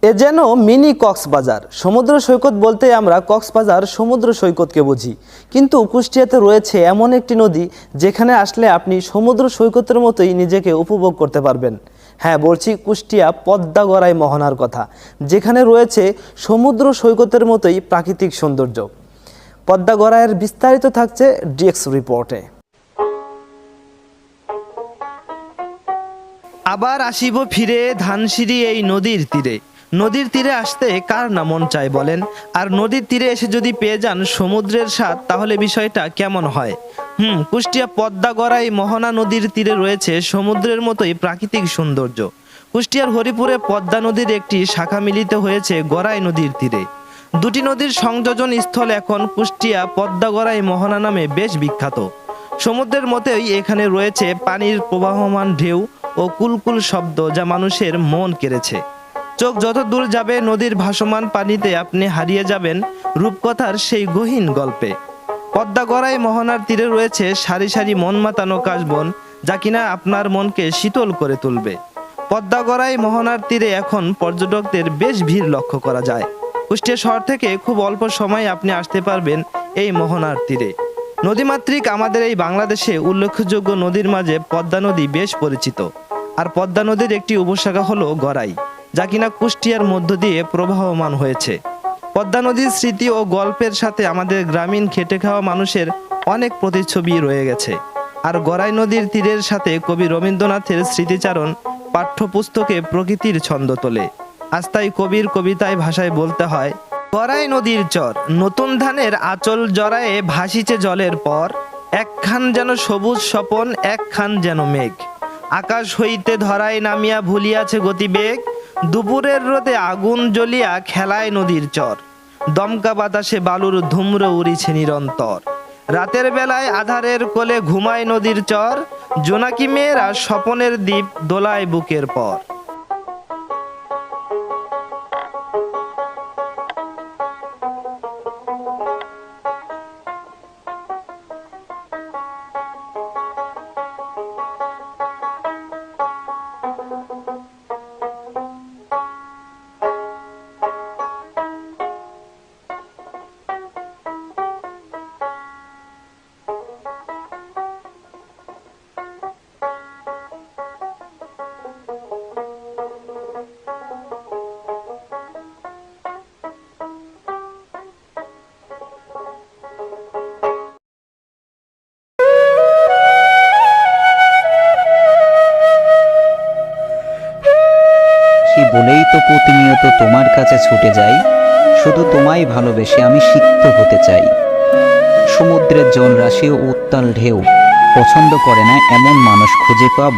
এ যেন মিনি কক্সবাজার। সমুদ্র সৈকত বলতে আমরা কক্সবাজার সমুদ্র সৈকতকে বুঝি, কিন্তু কুষ্টিয়াতে রয়েছে এমন একটি নদী যেখানে আসলে আপনি সমুদ্র সৈকতের মতোই নিজেকে উপভোগ করতে পারবেন। হ্যাঁ, বলছি কুষ্টিয়া পদ্মা-গড়াই মোহনার কথা, যেখানে রয়েছে সমুদ্র সৈকতের মতোই প্রাকৃতিক সৌন্দর্য। পদ্মা-গড়াইয়ের বিস্তারিত থাকছে ডিএক্স রিপোর্টে। আবার আসিব ফিরে ধানসিঁড়ি এই নদীর তীরে। নদীর তীরে আসতে কার না মন চায় বলেন? আর নদীর তীরে এসে যদি পেয়ে যান সমুদ্রের স্বাদ, তাহলে বিষয়টা কেমন হয়? কুষ্টিয়া পদ্মা-গড়াই মোহনা নদীর তীরে রয়েছে সমুদ্রের মতোই প্রাকৃতিক সৌন্দর্য। কুষ্টিয়ার হরিপুরে পদ্মা নদীর একটি শাখা মিলিত হয়েছে গড়াই নদীর তীরে। দুটি নদীর সংযোজন স্থল এখন কুষ্টিয়া পদ্মা-গড়াই মোহনা নামে বেশ বিখ্যাত। সমুদ্রের মতোই এখানে রয়েছে পানির প্রবাহমান ঢেউ ও কুলকুল শব্দ, যা মানুষের মন কেড়েছে। চোখ যত দূর যাবে নদীর ভাসমান পানিতে আপনি হারিয়ে যাবেন রূপকথার সেই গহীন গল্পে। পদ্মা-গড়াই মোহনার তীরে রয়েছে সারি সারি মন মাতানো কাশবন, যা কিনা আপনার মনকে শীতল করে তুলবে। পদ্মা-গড়াই মোহনার তীরে এখন পর্যটকদের বেশ ভিড় লক্ষ্য করা যায়। কুষ্টিয়া শহর থেকে খুব অল্প সময়ে আপনি আসতে পারবেন এই মোহনার তীরে। নদীমাতৃক আমাদের এই বাংলাদেশে উল্লেখযোগ্য নদীর মাঝে পদ্মা নদী বেশ পরিচিত। আর পদ্মা নদীর একটি উপশাখা হলো গড়াই, যা কিনা কুষ্টিয়ার মধ্য দিয়ে প্রবাহমান হয়েছে। পদ্মা নদীর স্মৃতি ও গল্পের সাথে আমাদের গ্রামীণ খেটে খাওয়া মানুষের অনেক প্রতিচ্ছবি রয়ে গেছে। আর গড়াই নদীর তীরের সাথে কবি রবীন্দ্রনাথের স্মৃতিচারণ পাঠ্যপুস্তকে প্রকৃতির ছন্দ তোলে। আজ তাই কবির কবিতায় ভাষায় বলতে হয়, গড়াই নদীর চর, নতুন ধানের আঁচল জড়ায়ে ভাসিছে জলের পর, একখান যেন সবুজ স্বপন, একখান যেন মেঘ, আকাশ হইতে ধরায় নামিয়া ভুলিয়াছে গতিবেগ, দুপুরের রোদে আগুন জ্বলিয়া খেলায় নদীর চর, দমকা বাতাসে বালুর ধুম্র উড়িছে নিরন্তর, রাতের বেলায় আধারের কোলে ঘুমায় নদীর চর, জোনাকি মেয়েরা স্বপনের দ্বীপ দোলায় বুকের পর। বলেই তো প্রতিনিয়ত তোমার কাছে ছুটে যাই, শুধু তোমায় ভালোবেসে আমি সিক্ত হতে চাই। সমুদ্রের জলরাশি ও উত্তাল ঢেউ পছন্দ করে না এমন মানুষ খুঁজে পাওয়া